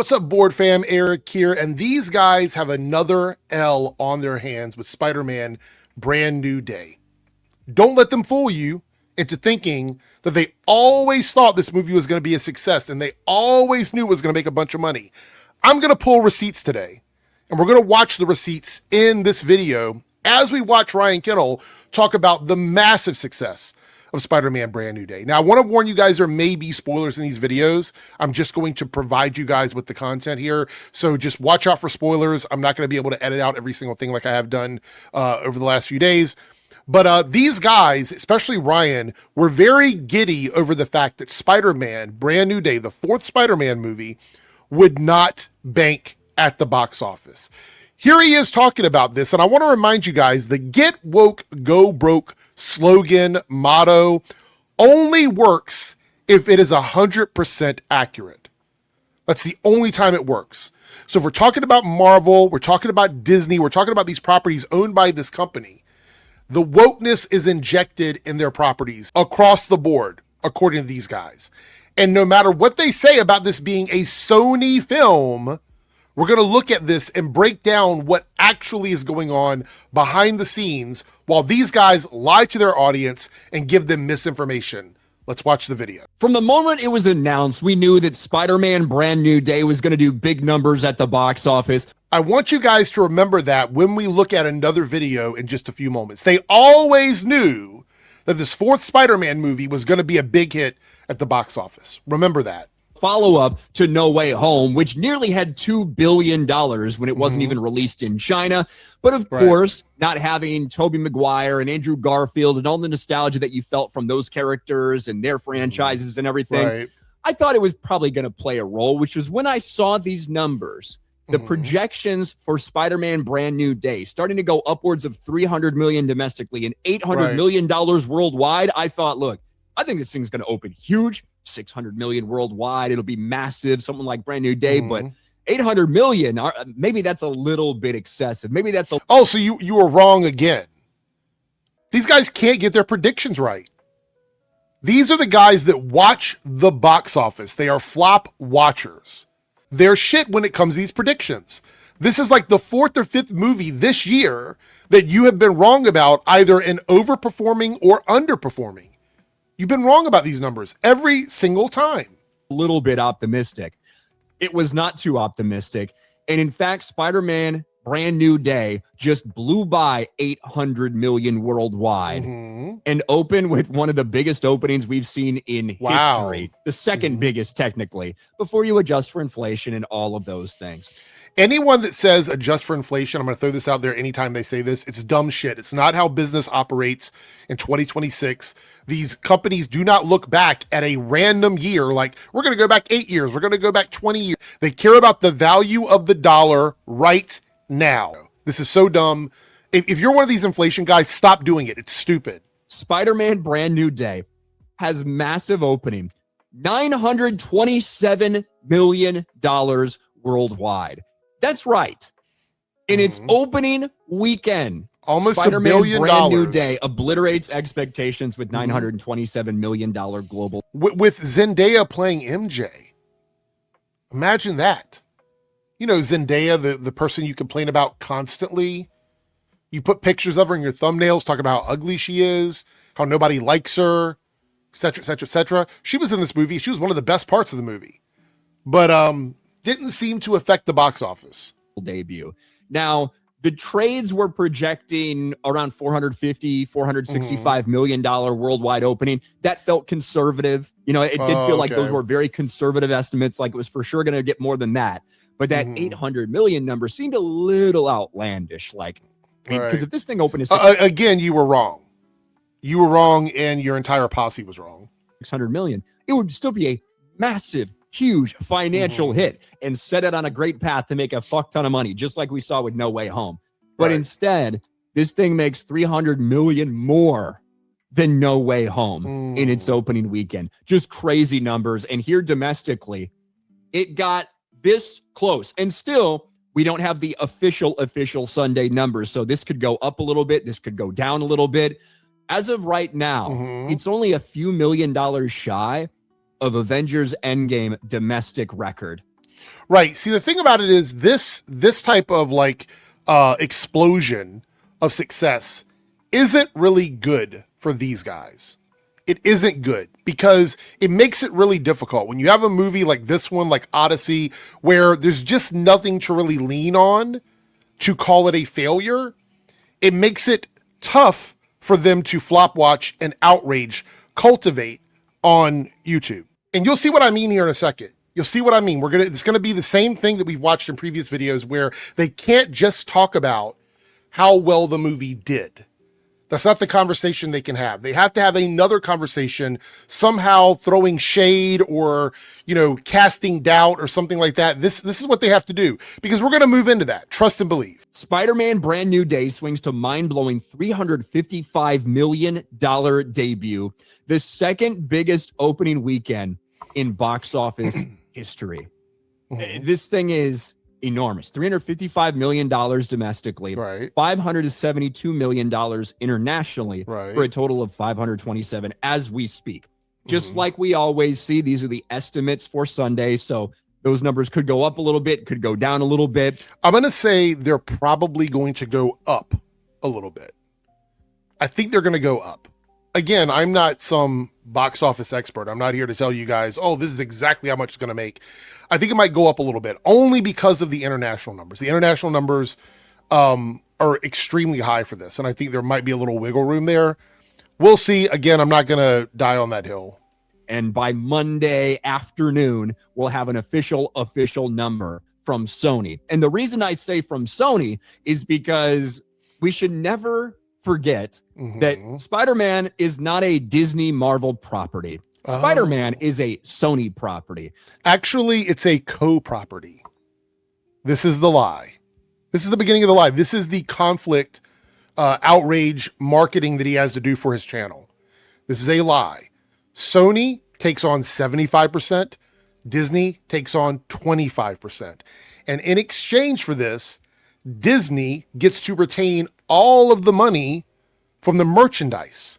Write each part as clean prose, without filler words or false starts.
What's up, board fam? Eric here, and these guys have another L on their hands with Spider-Man Brand New Day. Don't let them fool you into thinking that they always thought this movie was going to be a success and they always knew it was going to make a bunch of money. I'm going to pull receipts today, and we're going to watch the receipts in this video as we watch Ryan Kinel talk about the massive success of Spider-Man Brand New Day. Now, I want to warn you guys, there may be spoilers in these videos. I'm just going to provide you guys with the content here. So just watch out for spoilers. I'm not going to be able to edit out every single thing like I have done over the last few days. But these guys, especially Ryan, were very giddy over the fact that Spider-Man Brand New Day, the fourth Spider-Man movie, would not bank at the box office. Here he is talking about this, and I want to remind you guys, the Get Woke, Go Broke slogan, motto, only works if it is 100% accurate. That's the only time it works. So if we're talking about Marvel, we're talking about Disney, we're talking about these properties owned by this company, the wokeness is injected in their properties across the board, according to these guys. And no matter what they say about this being a Sony film, we're going to look at this and break down what actually is going on behind the scenes while these guys lie to their audience and give them misinformation. Let's watch the video. From the moment it was announced, we knew that Spider-Man Brand New Day was going to do big numbers at the box office. I want you guys to remember that when we look at another video in just a few moments. They always knew that this fourth Spider-Man movie was going to be a big hit at the box office. Remember that. Follow-up to No Way Home, which nearly had $2 billion when it wasn't even released in China. But of course, not having Tobey Maguire and Andrew Garfield and all the nostalgia that you felt from those characters and their franchises and everything, I thought it was probably going to play a role, which was when I saw these numbers, the projections for Spider-Man Brand New Day starting to go upwards of $300 million domestically and $800 million worldwide. I thought, look, I think this thing's going to open huge. 600 million worldwide. It'll be massive, something like Brand New Day, but 800 million, maybe that's a little bit excessive. Maybe that's a... Oh, so you were wrong again. These guys can't get their predictions right. These are the guys that watch the box office. They are flop watchers. They're shit when it comes to these predictions. This is like the fourth or fifth movie this year that you have been wrong about, either in overperforming or underperforming. You've been wrong about these numbers every single time. A little bit optimistic. It was not too optimistic. And in fact, Spider-Man Brand New Day just blew by 800 million worldwide and opened with one of the biggest openings we've seen in history. The second biggest, technically, before you adjust for inflation and all of those things. Anyone that says adjust for inflation, I'm going to throw this out there anytime they say this, it's dumb shit. It's not how business operates in 2026. These companies do not look back at a random year like, we're going to go back 8 years, we're going to go back 20 years. They care about the value of the dollar right now. This is so dumb. If you're one of these inflation guys, stop doing it. It's stupid. Spider-Man Brand New Day has massive opening. $927 million worldwide. That's right. In its opening weekend, almost Spider-Man $1 billion. Brand New Day obliterates expectations with $927 million global. With Zendaya playing MJ. Imagine that. You know, Zendaya, the person you complain about constantly. You put pictures of her in your thumbnails talking about how ugly she is, how nobody likes her, et cetera, et cetera, et cetera. She was in this movie. She was one of the best parts of the movie. But didn't seem to affect the box office. Debut. Now, the trades were projecting around $465 million worldwide opening. That felt conservative. You know, it did feel like those were very conservative estimates, like it was for sure going to get more than that. But that 800 million number seemed a little outlandish. Like, I mean, because if this thing opened again, you were wrong. You were wrong, and your entire posse was wrong. 600 million, it would still be a massive, huge financial hit and set it on a great path to make a fuck ton of money, just like we saw with No Way Home. But instead, this thing makes 300 million more than No Way Home in its opening weekend. Just crazy numbers. And here domestically, it got this close. And still, we don't have the official Sunday numbers. So this could go up a little bit. This could go down a little bit. As of right now, it's only a few $1 million shy of Avengers Endgame domestic record. Right. See, the thing about it is this type of like explosion of success isn't really good for these guys. It isn't good because it makes it really difficult when you have a movie like this one, like Odyssey, where there's just nothing to really lean on to call it a failure. It makes it tough for them to flop watch and outrage cultivate on YouTube. And you'll see what I mean here in a second. You'll see what I mean. It's going to be the same thing that we've watched in previous videos where they can't just talk about how well the movie did. That's not the conversation they can have. They have to have another conversation, somehow throwing shade or, casting doubt or something like that. This is what they have to do because we're going to move into that. Trust and believe. Spider-Man Brand New Day swings to mind-blowing $355 million debut, the second biggest opening weekend in box office history. This thing is enormous. $355 million domestically, right? $572 million internationally, right? For a total of 527 as we speak. Just like we always see, these are the estimates for Sunday, so those numbers could go up a little bit, could go down a little bit. I'm going to say they're probably going to go up a little bit. I think they're going to go up. Again, I'm not some box office expert. I'm not here to tell you guys, oh, this is exactly how much it's going to make. I think it might go up a little bit only because of the international numbers. The international numbers are extremely high for this, and I think there might be a little wiggle room there. We'll see. Again, I'm not going to die on that hill. And by Monday afternoon, we'll have an official number from Sony. And the reason I say from Sony is because we should never forget that Spider-Man is not a Disney Marvel property. Spider-Man is a Sony property. Actually, it's a co-property. This is the lie. This is the beginning of the lie. This is the conflict, outrage marketing that he has to do for his channel. This is a lie. Sony takes on 75%. Disney takes on 25%. And in exchange for this, Disney gets to retain all of the money from the merchandise.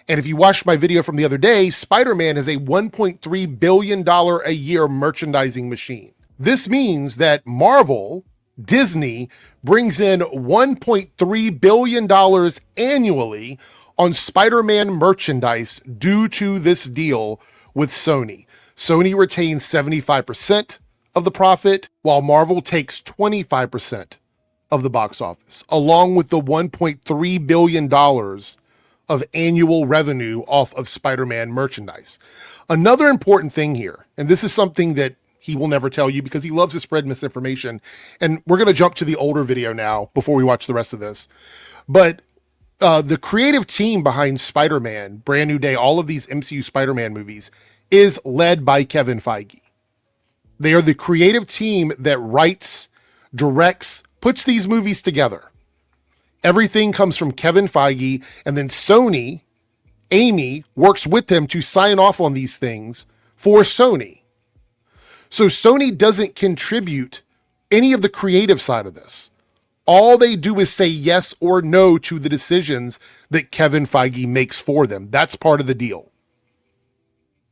And if you watched my video from the other day, Spider-Man is a $1.3 billion a year merchandising machine. This means that Marvel, Disney, brings in $1.3 billion annually on Spider-Man merchandise due to this deal with Sony. Sony retains 75% of the profit, while Marvel takes 25% of the box office, along with the $1.3 billion of annual revenue off of Spider-Man merchandise. Another important thing here, and this is something that he will never tell you because he loves to spread misinformation, and we're going to jump to the older video now before we watch the rest of this, but the creative team behind Spider-Man, Brand New Day, all of these MCU Spider-Man movies is led by Kevin Feige. They are the creative team that writes, directs, puts these movies together. Everything comes from Kevin Feige, and then Sony, Amy, works with them to sign off on these things for Sony. So Sony doesn't contribute any of the creative side of this. All they do is say yes or no to the decisions that Kevin Feige makes for them. That's part of the deal.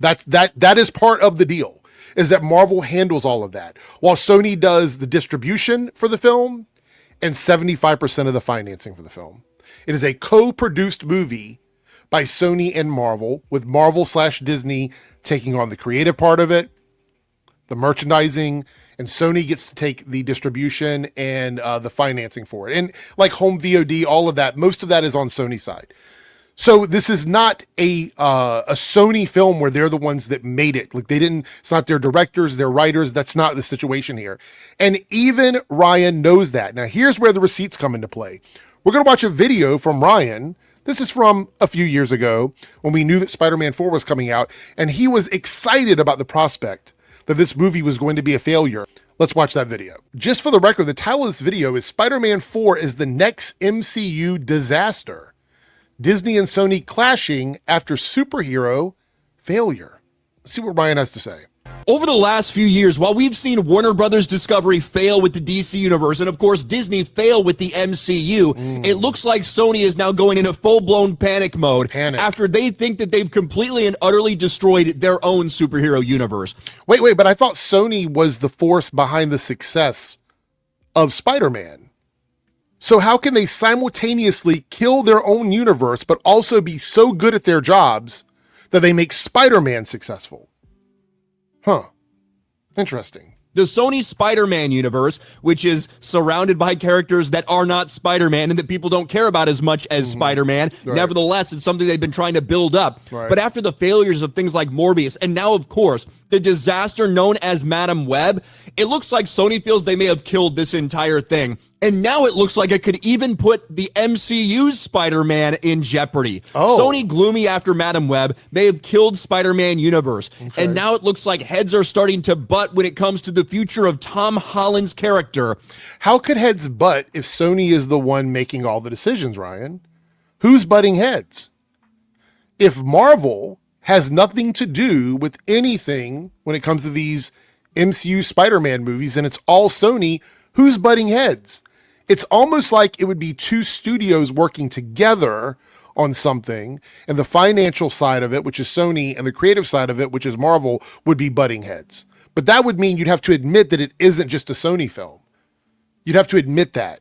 That is part of the deal, is that Marvel handles all of that, while Sony does the distribution for the film and 75% of the financing for the film. It is a co-produced movie by Sony and Marvel, with Marvel/Disney taking on the creative part of it, the merchandising, and Sony gets to take the distribution and the financing for it. And like home VOD, all of that, most of that is on Sony's side. So this is not a Sony film where they're the ones that made it. Like it's not their directors, their writers. That's not the situation here. And even Ryan knows that. Now here's where the receipts come into play. We're going to watch a video from Ryan. This is from a few years ago when we knew that Spider-Man 4 was coming out, and he was excited about the prospect that this movie was going to be a failure. Let's watch that video. Just for the record, the title of this video is Spider-Man 4 is the next MCU disaster. Disney and Sony clashing after superhero failure. Let's see what Ryan has to say. Over the last few years, while we've seen Warner Brothers Discovery fail with the DC Universe and, of course, Disney fail with the MCU, it looks like Sony is now going into full-blown panic mode after they think that they've completely and utterly destroyed their own superhero universe. Wait, but I thought Sony was the force behind the success of Spider-Man. So how can they simultaneously kill their own universe but also be so good at their jobs that they make Spider-Man successful? Huh. Interesting. The Sony Spider-Man universe, which is surrounded by characters that are not Spider-Man and that people don't care about as much as Spider-Man. Right. Nevertheless, it's something they've been trying to build up. Right. But after the failures of things like Morbius, and now, of course, the disaster known as Madam Web, it looks like Sony feels they may have killed this entire thing. And now it looks like it could even put the MCU's Spider-Man in jeopardy. Sony, gloomy after Madam Web, may have killed Spider-Man universe. Okay. And now it looks like heads are starting to butt when it comes to the future of Tom Holland's character. How could heads butt if Sony is the one making all the decisions, Ryan? Who's butting heads? If Marvel has nothing to do with anything when it comes to these MCU Spider-Man movies and it's all Sony, who's butting heads? It's almost like it would be two studios working together on something, and the financial side of it, which is Sony, and the creative side of it, which is Marvel, would be butting heads. But that would mean you'd have to admit that it isn't just a Sony film. You'd have to admit that.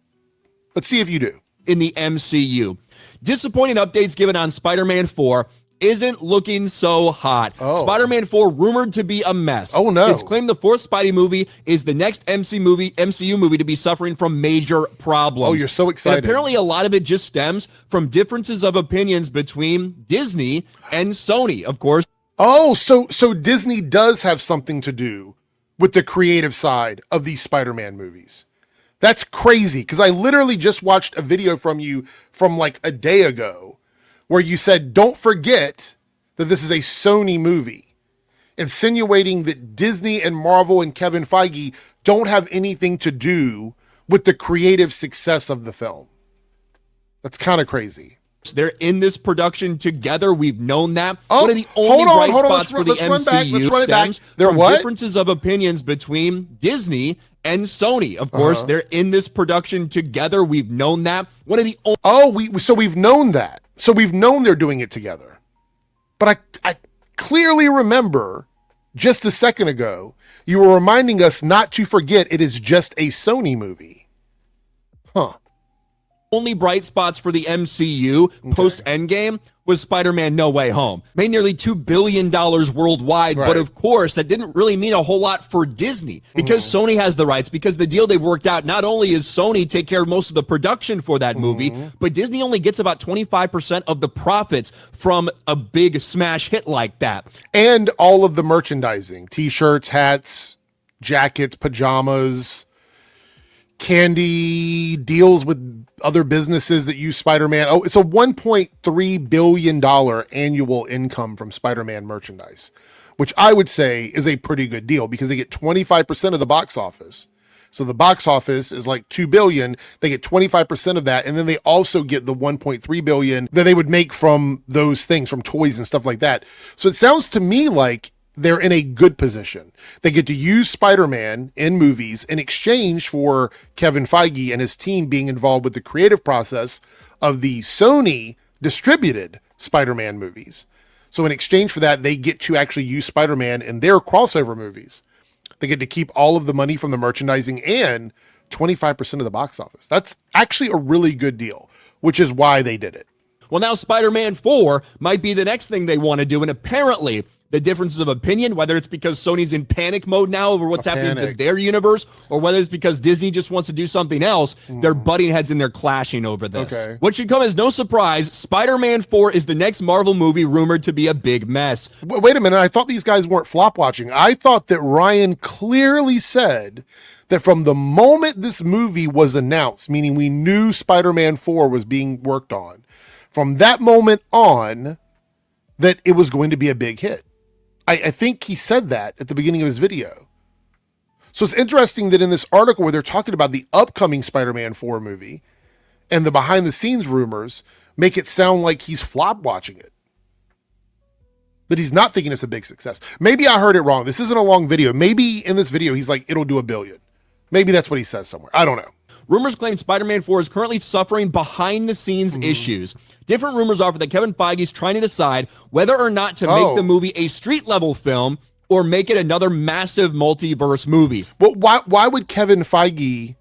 Let's see if you do. In the MCU. Disappointing updates given on Spider-Man 4 isn't looking so hot. Spider-Man 4 rumored to be a mess. Oh, no. It's claimed the fourth Spidey movie is the next MCU movie to be suffering from major problems. Oh, you're so excited. And apparently a lot of it just stems from differences of opinions between Disney and Sony, of course. Oh, so Disney does have something to do with the creative side of these Spider-Man movies. That's crazy, because I literally just watched a video from you from like a day ago where you said, don't forget that this is a Sony movie, insinuating that Disney and Marvel and Kevin Feige don't have anything to do with the creative success of the film. That's kind of crazy. They're in this production together. We've known that. Oh, one of the only bright spots for the MCU stems from differences of opinions between Disney and Sony. Of course, they're in this production together. We've known that. One of the so we've known that. So we've known they're doing it together. But I clearly remember just a second ago, you were reminding us not to forget it is just a Sony movie. Huh. Only bright spots for the MCU post-Endgame was Spider-Man No Way Home. Made nearly $2 billion worldwide, but of course, that didn't really mean a whole lot for Disney because Sony has the rights, because the deal they've worked out, not only is Sony take care of most of the production for that movie, but Disney only gets about 25% of the profits from a big smash hit like that. And all of the merchandising, t-shirts, hats, jackets, pajamas, candy, deals with other businesses that use Spider-Man. Oh, it's a $1.3 billion annual income from Spider-Man merchandise, which I would say is a pretty good deal because they get 25% of the box office. So the box office is like $2 billion. They get 25% of that. And then they also get the $1.3 billion that they would make from those things, from toys and stuff like that. So it sounds to me like they're in a good position. They get to use Spider-Man in movies in exchange for Kevin Feige and his team being involved with the creative process of the Sony distributed Spider-Man movies. So in exchange for that, they get to actually use Spider-Man in their crossover movies. They get to keep all of the money from the merchandising and 25% of the box office. That's actually a really good deal, which is why they did it. Well, now Spider-Man 4 might be the next thing they want to do, and apparently the differences of opinion, whether it's because Sony's in panic mode now over what's happening to their universe, or whether it's because Disney just wants to do something else, they're butting heads and they're clashing over this. What should come as no surprise, Spider-Man 4 is the next Marvel movie rumored to be a big mess. Wait a minute, I thought these guys weren't flop watching. I thought that Ryan clearly said that from the moment this movie was announced, meaning we knew Spider-Man 4 was being worked on, from that moment on, that it was going to be a big hit. I think he said that at the beginning of his video. So it's interesting that in this article where they're talking about the upcoming Spider-Man 4 movie and the behind the scenes rumors make it sound like he's flop watching it. that he's not thinking it's a big success. Maybe I heard it wrong. This isn't a long video. Maybe in this video, he's like, it'll do $1 billion. Maybe that's what he says somewhere. I don't know. Rumors claim Spider-Man 4 is currently suffering behind-the-scenes issues. Different rumors offer that Kevin Feige is trying to decide whether or not to make the movie a street-level film or make it another massive multiverse movie. Well, why would Kevin Feige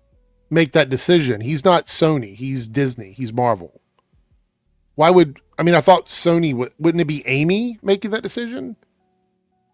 make that decision? He's not Sony. He's Disney. He's Marvel. Why would... I mean, I thought Sony... Wouldn't it be Amy making that decision?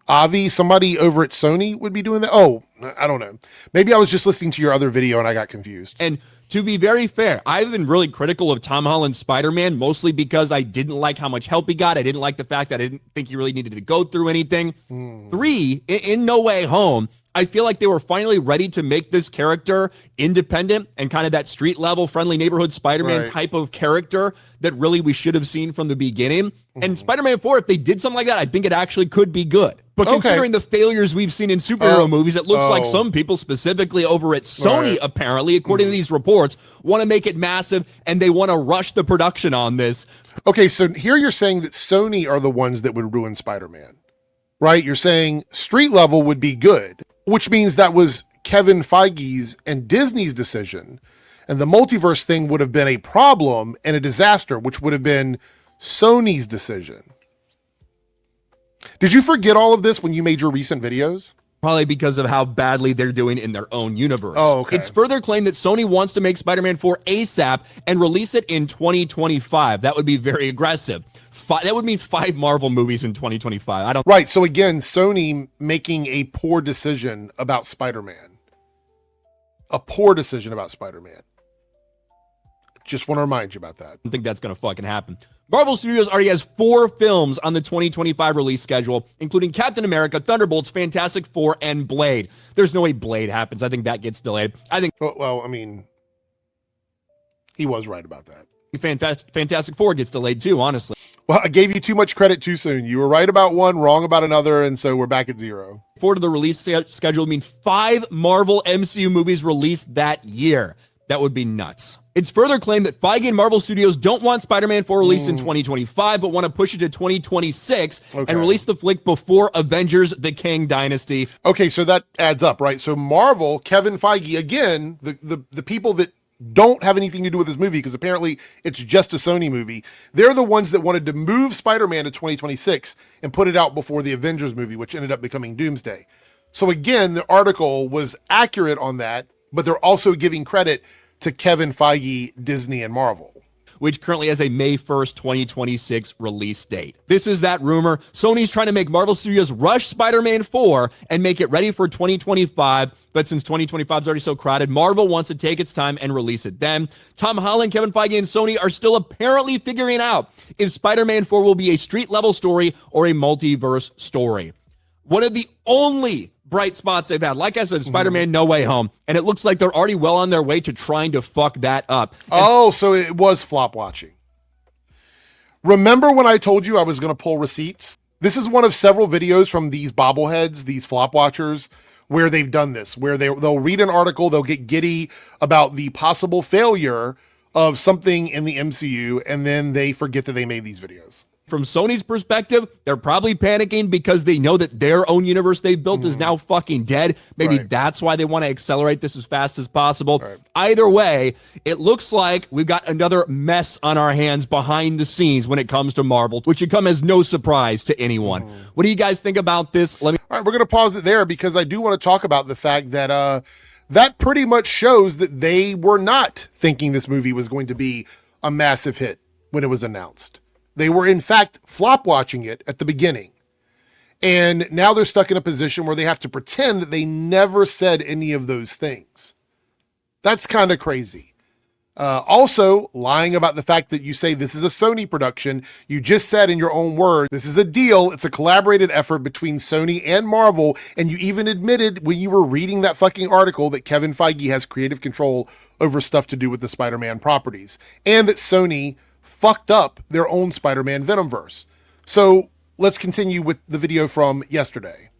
Avi, somebody over at Sony would be doing that? Oh, I don't know. Maybe I was just listening to your other video and I got confused. And to be very fair, I've been really critical of Tom Holland's Spider-Man, mostly because I didn't like how much help he got. I didn't like the fact that I didn't think he really needed to go through anything. 3, in No Way Home, I feel like they were finally ready to make this character independent and kind of that street level, friendly neighborhood Spider-Man type of character that really we should have seen from the beginning. And Spider-Man 4, if they did something like that, I think it actually could be good. But considering the failures we've seen in superhero movies, it looks like some people, specifically over at Sony, apparently, according to these reports, want to make it massive and they want to rush the production on this. Okay, so here you're saying that Sony are the ones that would ruin Spider-Man, right? You're saying street level would be good, which means that was Kevin Feige's and Disney's decision. And the multiverse thing would have been a problem and a disaster, which would have been Sony's decision. Did you forget all of this when you made your recent videos? Probably because of how badly they're doing in their own universe. Oh, okay. It's further claimed that Sony wants to make Spider-Man 4 ASAP and release it in 2025. That would be very aggressive. That would mean 5 Marvel movies in 2025. I don't. Right. So again, Sony making a poor decision about Spider-Man. A poor decision about Spider-Man. Just want to remind you about that. I don't think that's going to fucking happen. Marvel Studios already has 4 films on the 2025 release schedule, including Captain America, Thunderbolts, Fantastic Four, and Blade. There's no way Blade happens. I think that gets delayed. I think. Well, I mean, he was right about that. Fantastic Four gets delayed too, honestly. Well, I gave you too much credit too soon. You were right about one, wrong about another, and so we're back at 0. 4 to the release schedule would mean 5 Marvel MCU movies released that year. That would be nuts. It's further claimed that Feige and Marvel Studios don't want Spider-Man 4 released in 2025, but want to push it to 2026 and release the flick before Avengers: The Kang Dynasty. Okay, so that adds up, right? So Marvel, Kevin Feige, again, the people that don't have anything to do with this movie, because apparently it's just a Sony movie, they're the ones that wanted to move Spider-Man to 2026 and put it out before the Avengers movie, which ended up becoming Doomsday. So again, the article was accurate on that, but they're also giving credit to Kevin Feige, Disney, and Marvel, which currently has a May 1st, 2026 release date. This is that rumor. Sony's trying to make Marvel Studios rush Spider-Man 4 and make it ready for 2025, but since 2025 is already so crowded, Marvel wants to take its time and release it then. Tom Holland, Kevin Feige, and Sony are still apparently figuring out if Spider-Man 4 will be a street-level story or a multiverse story. One of the only bright spots they've had, like I said, Spider-Man No Way Home, and it looks like they're already well on their way to trying to fuck that up. So it was flop watching. Remember when I told you I was going to pull receipts? This is one of several videos from these bobbleheads, these flop watchers, where they've done this, where they'll read an article, they'll get giddy about the possible failure of something in the MCU, and then they forget that they made these videos. From Sony's perspective, they're probably panicking because they know that their own universe they've built is now fucking dead. Maybe that's why they want to accelerate this as fast as possible. Either way, it looks like we've got another mess on our hands behind the scenes when it comes to Marvel, which should come as no surprise to anyone. What do you guys think about this? All right, we're going to pause it there because I do want to talk about the fact that that pretty much shows that they were not thinking this movie was going to be a massive hit when it was announced. They were, in fact, flop watching it at the beginning. And now they're stuck in a position where they have to pretend that they never said any of those things. That's kind of crazy. Also, lying about the fact that you say this is a Sony production. You just said in your own words, this is a deal. It's a collaborated effort between Sony and Marvel. And you even admitted when you were reading that fucking article that Kevin Feige has creative control over stuff to do with the Spider-Man properties. And that Sony fucked up their own Spider-Man Venomverse. So let's continue with the video from yesterday.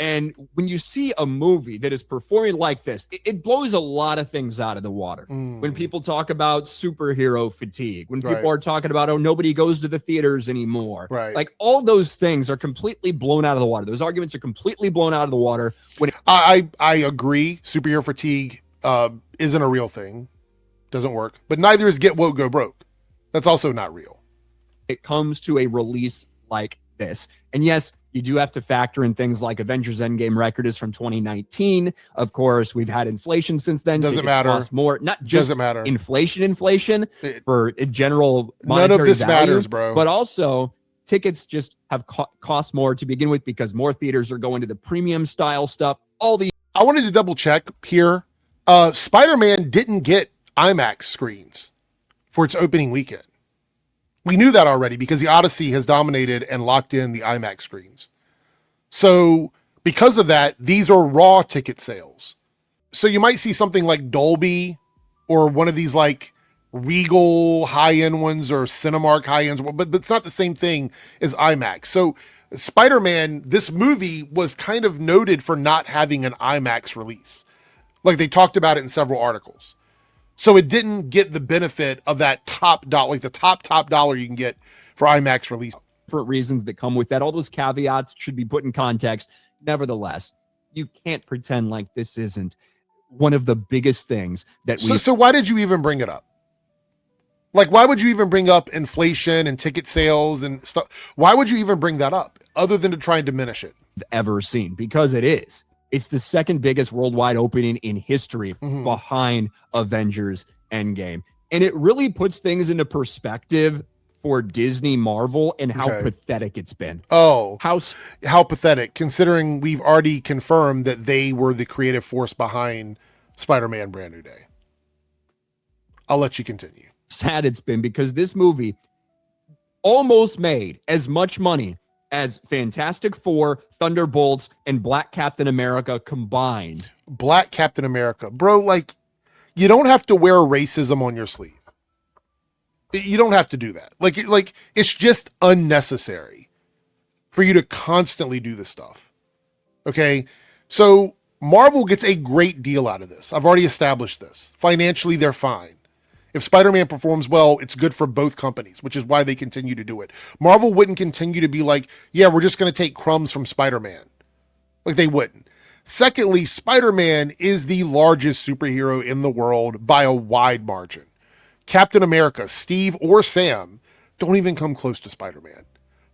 And when you see a movie that is performing like this, it blows a lot of things out of the water. When people talk about superhero fatigue, when people are talking about, oh, nobody goes to the theaters anymore. Like all those things are completely blown out of the water. Those arguments are completely blown out of the water. I agree. Superhero fatigue isn't a real thing. Doesn't work. But neither is get woke, go broke. That's also not real. It comes to a release like this. And yes, you do have to factor in things like Avengers Endgame record is from 2019. Of course, we've had inflation since then. Doesn't matter. Cost more. Not just doesn't matter. Inflation for general monetary none of this value, matters, bro. But also, tickets just have cost more to begin with because more theaters are going to the premium style stuff. I wanted to double check here. Spider-Man didn't get IMAX screens for its opening weekend. We knew that already because the Odyssey has dominated and locked in the IMAX screens. So because of that, these are raw ticket sales. So you might see something like Dolby or one of these like Regal high-end ones or Cinemark high-ends, but it's not the same thing as IMAX. So Spider-Man, this movie was kind of noted for not having an IMAX release. Like they talked about it in several articles. So it didn't get the benefit of that top dollar, like the top dollar you can get for IMAX release. Different reasons that come with that. All those caveats should be put in context. Nevertheless, you can't pretend like this isn't one of the biggest things that we. So why did you even bring it up? Like, why would you even bring up inflation and ticket sales and stuff? Why would you even bring that up other than to try and diminish it? Ever seen, because it is. It's the second biggest worldwide opening in history behind Avengers Endgame. And it really puts things into perspective for Disney Marvel and how pathetic it's been. Oh, how pathetic, considering we've already confirmed that they were the creative force behind Spider-Man Brand New Day. I'll let you continue. Sad it's been because this movie almost made as much money as Fantastic Four, Thunderbolts, and Black Captain America combined. Black Captain America. Bro, like, you don't have to wear racism on your sleeve. You don't have to do that. Like it's just unnecessary for you to constantly do this stuff. Okay? So Marvel gets a great deal out of this. I've already established this. Financially, they're fine. If Spider-Man performs well, it's good for both companies, which is why they continue to do it. Marvel wouldn't continue to be like, yeah, we're just going to take crumbs from Spider-Man. Like, they wouldn't. Secondly, Spider-Man is the largest superhero in the world by a wide margin. Captain America, Steve or Sam, don't even come close to Spider-Man.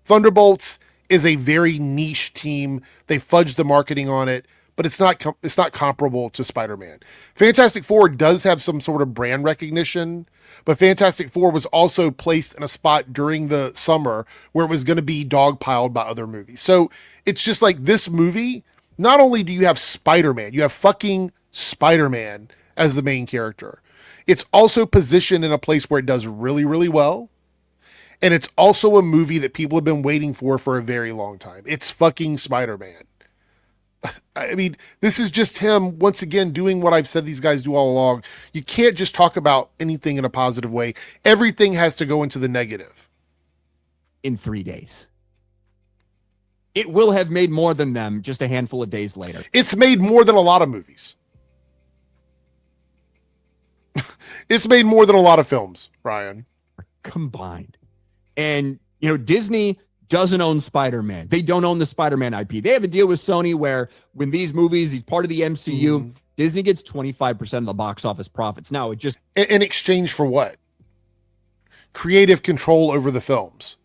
Thunderbolts is a very niche team. They fudged the marketing on it, but it's not comparable to Spider-Man. Fantastic Four does have some sort of brand recognition, but Fantastic Four was also placed in a spot during the summer where it was going to be dogpiled by other movies. So it's just like this movie, not only do you have Spider-Man, you have fucking Spider-Man as the main character. It's also positioned in a place where it does really, really well. And it's also a movie that people have been waiting for a very long time. It's fucking Spider-Man. I mean, this is just him, once again, doing what I've said these guys do all along. You can't just talk about anything in a positive way. Everything has to go into the negative. In 3 days. It will have made more than them just a handful of days later. It's made more than a lot of movies. It's made more than a lot of films, Ryan. Combined. And, you know, Disney doesn't own Spider-Man. They don't own the Spider-Man IP. They have a deal with Sony where when these movies, he's part of the MCU, Disney gets 25% of the box office profits. Now, it just... In exchange for what? Creative control over the films.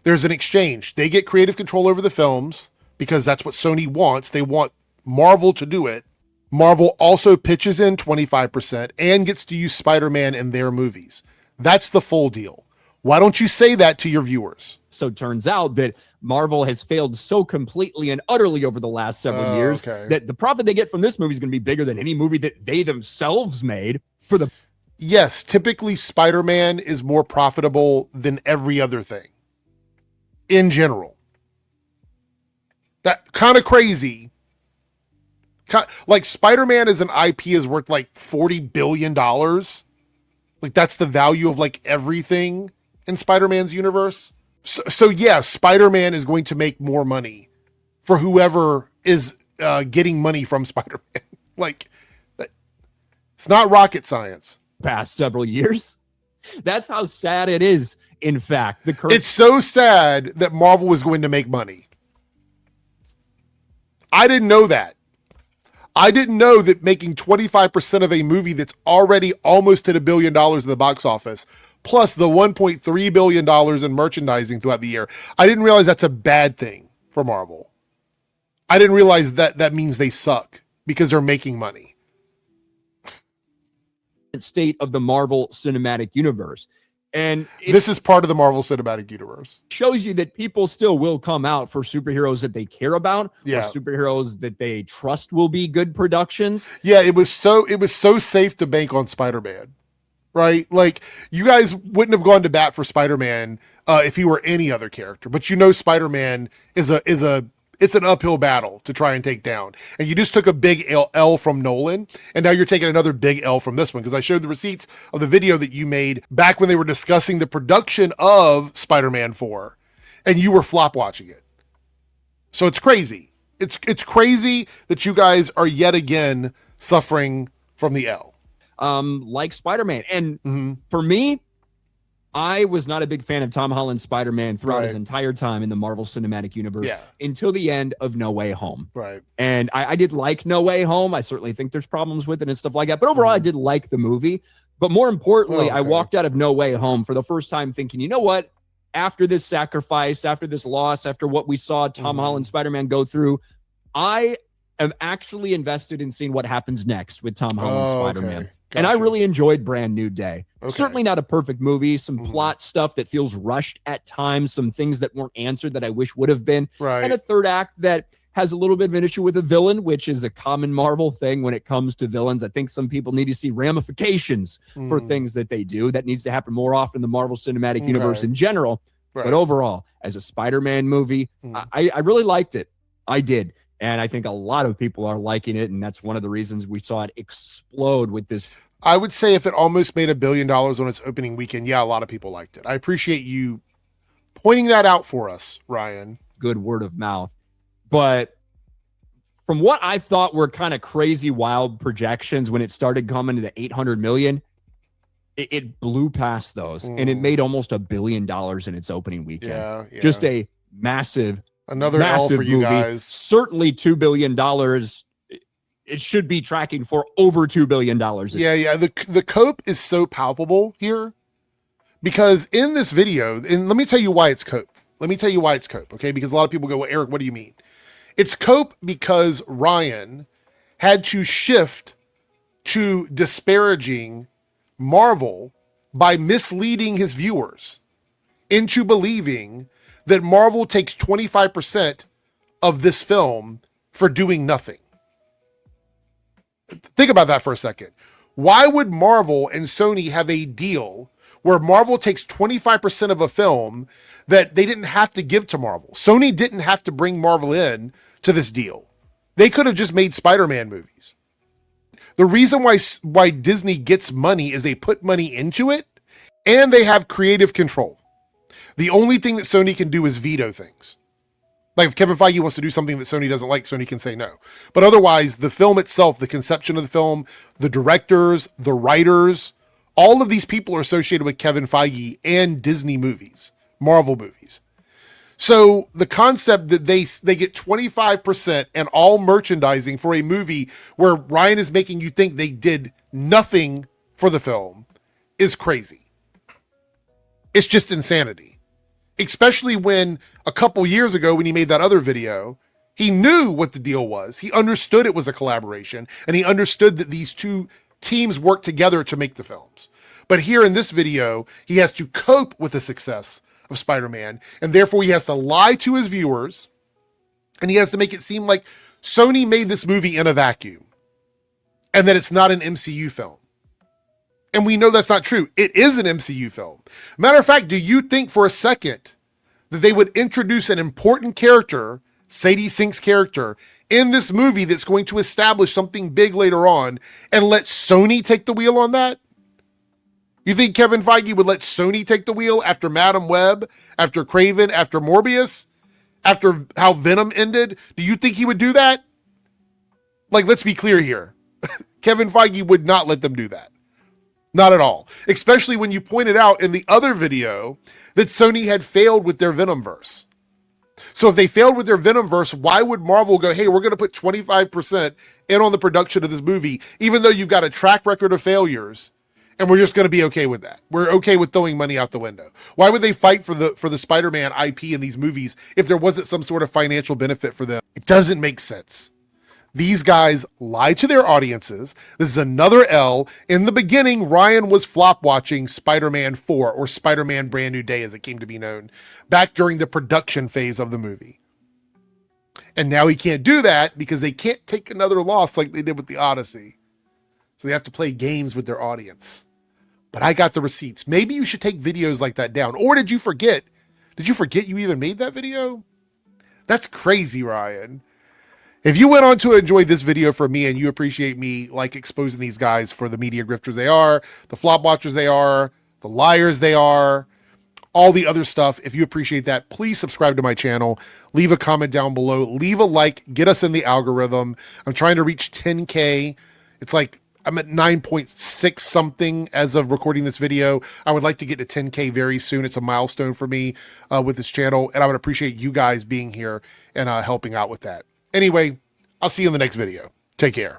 There's an exchange. They get creative control over the films because that's what Sony wants. They want Marvel to do it. Marvel also pitches in 25% and gets to use Spider-Man in their movies. That's the full deal. Why don't you say that to your viewers? So it turns out that Marvel has failed so completely and utterly over the last several years that the profit they get from this movie is going to be bigger than any movie that they themselves made for the... Yes, typically Spider-Man is more profitable than every other thing. In general. That kind of crazy. Like Spider-Man as an IP is worth like $40 billion. Like that's the value of like everything in Spider-Man's universe. So yeah, Spider-Man is going to make more money for whoever is getting money from Spider-Man. Like, it's not rocket science. Past several years. That's how sad it is. In fact, it's so sad that Marvel was going to make money. I didn't know that. I didn't know that making 25% of a movie that's already almost at $1 billion in the box office, plus the $1.3 billion in merchandising throughout the year, I didn't realize that's a bad thing for Marvel. I didn't realize that that means they suck because they're making money. State of the Marvel Cinematic Universe. And this is part of the Marvel Cinematic Universe. Shows you that people still will come out for superheroes that they care about, yeah, or superheroes that they trust will be good productions. Yeah, it was so safe to bank on Spider-Man, right? Like, you guys wouldn't have gone to bat for Spider-Man if he were any other character, but you know Spider-Man is an uphill battle to try and take down. And you just took a big L from Nolan, and now you're taking another big L from this one, because I showed the receipts of the video that you made back when they were discussing the production of Spider-Man 4, and you were flop watching it. So it's crazy. It's crazy that you guys are yet again suffering from the L. Like Spider-Man. And for me, I was not a big fan of Tom Holland's Spider-Man throughout his entire time in the Marvel Cinematic Universe until the end of No Way Home. Right. And I did like No Way Home. I certainly think there's problems with it and stuff like that. But overall, I did like the movie. But more importantly, I walked out of No Way Home for the first time thinking, you know what? After this sacrifice, after this loss, after what we saw Tom Holland Spider-Man go through, I am actually invested in seeing what happens next with Tom Holland's Spider-Man. Gotcha. And I really enjoyed Brand New Day. Certainly not a perfect movie. Some plot stuff that feels rushed at times. Some things that weren't answered that I wish would have been. Right. And a third act that has a little bit of an issue with a villain, which is a common Marvel thing when it comes to villains. I think some people need to see ramifications for things that they do. That needs to happen more often in the Marvel Cinematic Universe in general. Right. But overall, as a Spider-Man movie, I really liked it. I did. And I think a lot of people are liking it, and that's one of the reasons we saw it explode with this. I would say if it almost made $1 billion on its opening weekend, yeah, a lot of people liked it. I appreciate you pointing that out for us, Ryan. Good word of mouth. But from what I thought were kind of crazy, wild projections when it started coming to the 800 million, it blew past those, and it made almost $1 billion in its opening weekend. Yeah. Just a massive L for you movie. guys. Certainly $2 billion. It should be tracking for over $2 billion. Yeah. The cope is so palpable here because in this video, and let me tell you why it's cope. Okay? Because a lot of people go, well, Eric, what do you mean? It's cope because Ryan had to shift to disparaging Marvel by misleading his viewers into believing that Marvel takes 25% of this film for doing nothing. Think about that for a second. Why would Marvel and Sony have a deal where Marvel takes 25% of a film that they didn't have to give to Marvel? Sony didn't have to bring Marvel in to this deal. They could have just made Spider-Man movies. The reason why Disney gets money is they put money into it and they have creative control. The only thing that Sony can do is veto things. Like if Kevin Feige wants to do something that Sony doesn't like, Sony can say no. But otherwise, the film itself, the conception of the film, the directors, the writers, all of these people are associated with Kevin Feige and Disney movies, Marvel movies. So the concept that they get 25% and all merchandising for a movie where Ryan is making you think they did nothing for the film is crazy. It's just insanity. Especially when a couple years ago when he made that other video, he knew what the deal was. He understood it was a collaboration, and he understood that these two teams work together to make the films. But here in this video, he has to cope with the success of Spider-Man, and therefore he has to lie to his viewers, and he has to make it seem like Sony made this movie in a vacuum, and that it's not an MCU film. And we know that's not true. It is an MCU film. Matter of fact, do you think for a second that they would introduce an important character, Sadie Sink's character, in this movie that's going to establish something big later on and let Sony take the wheel on that? You think Kevin Feige would let Sony take the wheel after Madam Web, after Kraven, after Morbius? after how Venom ended? Do you think he would do that? Like, let's be clear here. Kevin Feige would not let them do that. Not at all. Especially when you pointed out in the other video that Sony had failed with their Venomverse. So if they failed with their Venomverse, why would Marvel go, hey, we're going to put 25% in on the production of this movie, even though you've got a track record of failures, and we're just going to be okay with that? We're okay with throwing money out the window. Why would they fight for the Spider-Man IP in these movies if there wasn't some sort of financial benefit for them? It doesn't make sense. These guys lie to their audiences. This is another L. In the beginning, Ryan was flop watching Spider-Man 4, or Spider-Man Brand New Day as it came to be known, back during the production phase of the movie. And now he can't do that because they can't take another loss like they did with the Odyssey. So they have to play games with their audience. But I got the receipts. Maybe you should take videos like that down. Or did you forget? Did you forget you even made that video? That's crazy, Ryan. If you went on to enjoy this video from me and you appreciate me like exposing these guys for the media grifters they are, the flop watchers they are, the liars they are, all the other stuff, if you appreciate that, please subscribe to my channel, leave a comment down below, leave a like, get us in the algorithm. I'm trying to reach 10K. It's like I'm at 9.6 something as of recording this video. I would like to get to 10K very soon. It's a milestone for me with this channel, and I would appreciate you guys being here and helping out with that. Anyway, I'll see you in the next video. Take care.